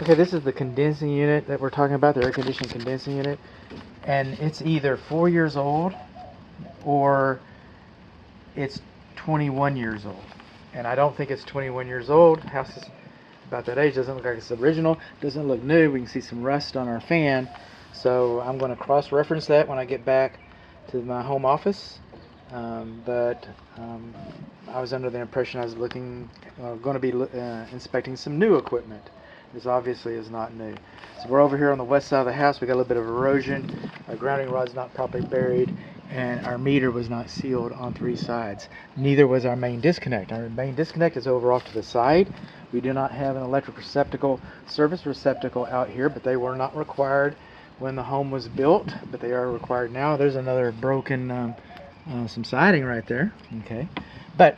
Okay, this is the condensing unit that we're talking about, the air conditioning condensing unit. And it's either 4 years old or it's 21 years old. And I don't think it's 21 years old. House is about that age. Doesn't look like it's original. Doesn't look new. We can see some rust on our fan. So I'm going to cross-reference that when I get back to my home office. But I was under the impression I was going to be inspecting some new equipment. This obviously is not new. So we're over here on the west side of the house. We got a little bit of erosion. Our grounding rod's not properly buried, and our meter was not sealed on 3 sides. Neither was our main disconnect. Our main disconnect is over off to the side. We do not have an electric receptacle, service receptacle out here, but they were not required when the home was built, but they are required now. There's another broken some siding right there. Okay, but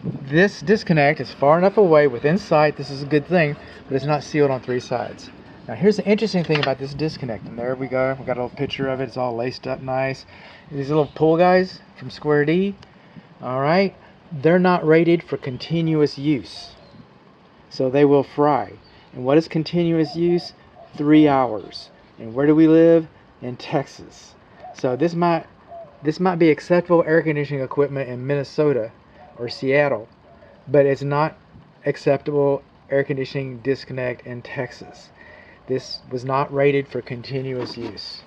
this disconnect is far enough away within sight. This is a good thing, but it's not sealed on 3 sides. Now here's the interesting thing about this disconnect, and there we go. We got a little picture of it. It's all laced up nice. These little pull guys from Square D, all right, they're not rated for continuous use, so they will fry. And what is continuous use? 3 hours. And where do we live? In Texas. So this might be acceptable air conditioning equipment in Minnesota or Seattle, but it's not acceptable air conditioning disconnect in Texas. This was not rated for continuous use.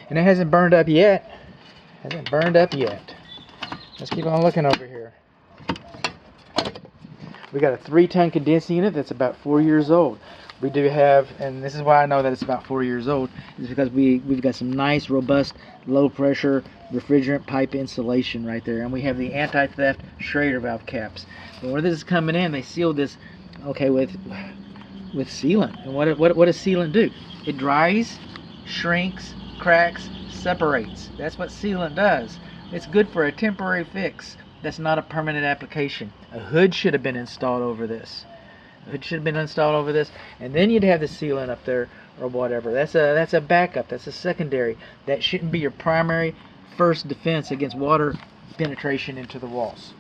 And it hasn't burned up yet. Let's keep on looking over here. We got a 3-ton condensing unit that's about 4 years old. We do have, and this is why I know that it's about 4 years old, is because we've got some nice, robust, low-pressure refrigerant pipe insulation right there, and we have the anti-theft Schrader valve caps. But where this is coming in, they sealed this, okay, with sealant. And what does sealant do? It dries, shrinks, cracks, separates. That's what sealant does. It's good for a temporary fix. That's not a permanent application. A hood should have been installed over this. And then you'd have the sealant up there or whatever. That's a backup. That's a secondary. That shouldn't be your primary first defense against water penetration into the walls.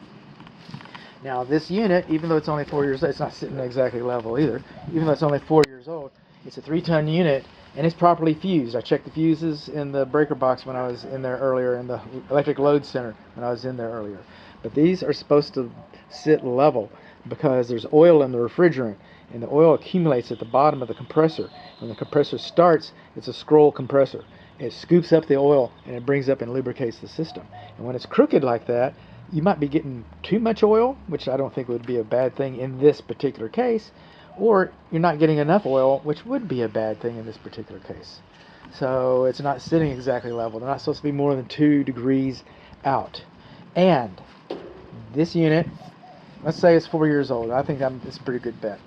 Now this unit, even though it's only 4 years old, it's not sitting exactly level either. Even though it's only 4 years old, it's a 3-ton unit and it's properly fused. I checked the fuses in the breaker box when I was in there earlier, in the electric load center when I was in there earlier. But these are supposed to sit level because there's oil in the refrigerant, and the oil accumulates at the bottom of the compressor. When the compressor starts, it's a scroll compressor. It scoops up the oil and it brings up and lubricates the system. And when it's crooked like that, you might be getting too much oil, which I don't think would be a bad thing in this particular case, or you're not getting enough oil, which would be a bad thing in this particular case. So it's not sitting exactly level. They're not supposed to be more than 2 degrees out. And this unit, let's say it's 4 years old. I think it's a pretty good bet.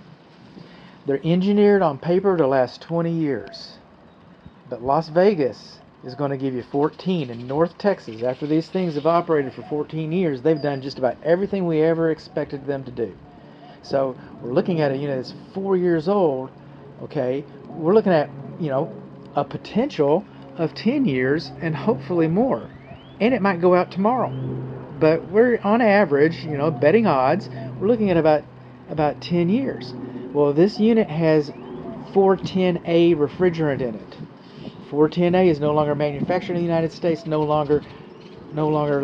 They're engineered on paper to last 20 years. But Las Vegas is going to give you 14. In North Texas, after these things have operated for 14 years, they've done just about everything we ever expected them to do. So we're looking at a unit that's 4 years old, okay? We're looking at, a potential of 10 years and hopefully more. And it might go out tomorrow. But we're on average, betting odds, we're looking at about 10 years. Well, this unit has R410A refrigerant in it. R410A is no longer manufactured in the United States, no longer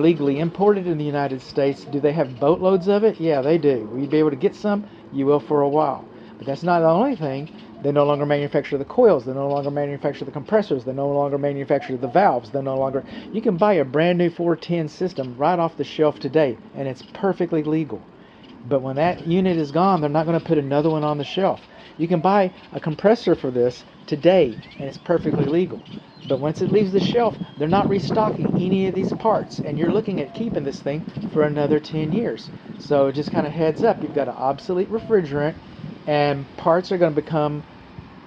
legally imported in the United States. Do they have boatloads of it? Yeah, they do. Will you be able to get some? You will for a while. But that's not the only thing. They no longer manufacture the coils. They no longer manufacture the compressors. They no longer manufacture the valves. You can buy a brand new 410 system right off the shelf today, and it's perfectly legal. But when that unit is gone, they're not going to put another one on the shelf. You can buy a compressor for this today, and it's perfectly legal. But once it leaves the shelf, they're not restocking any of these parts, and you're looking at keeping this thing for another 10 years. So just kind of heads up, you've got an obsolete refrigerant, and parts are going to become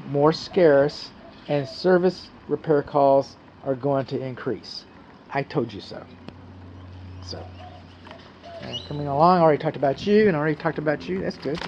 more scarce, and service repair calls are going to increase. I told you so. So, coming along, I already talked about you, and I already talked about you. That's good.